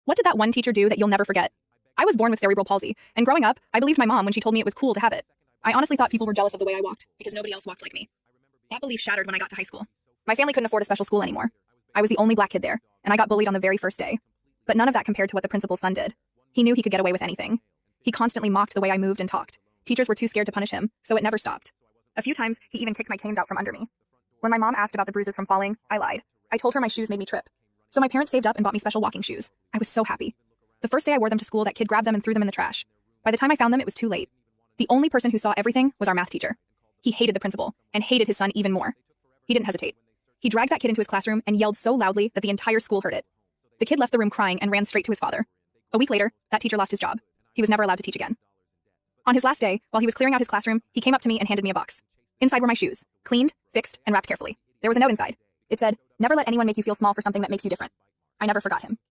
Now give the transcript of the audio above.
What did that one teacher do that you'll never forget? I was born with cerebral palsy, and growing up, I believed my mom when she told me it was cool to have it. I honestly thought people were jealous of the way I walked, because nobody else walked like me. That belief shattered when I got to high school. My family couldn't afford a special school anymore. I was the only black kid there, and I got bullied on the very first day. But none of that compared to what the principal's son did. He knew he could get away with anything. He constantly mocked the way I moved and talked. Teachers were too scared to punish him, so it never stopped. A few times, he even kicked my canes out from under me. When my mom asked about the bruises from falling, I lied. I told her my shoes made me trip. So my parents saved up and bought me special walking shoes. I was so happy. The first day I wore them to school, that kid grabbed them and threw them in the trash. By the time I found them, it was too late. The only person who saw everything was our math teacher. He hated the principal, and hated his son even more. He didn't hesitate. He dragged that kid into his classroom and yelled so loudly that the entire school heard it. The kid left the room crying and ran straight to his father. A week later, that teacher lost his job. He was never allowed to teach again. On his last day, while he was clearing out his classroom, he came up to me and handed me a box. Inside were my shoes, cleaned, fixed, and wrapped carefully. There was a note inside. It said, "Never let anyone make you feel small for something that makes you different." I never forgot him.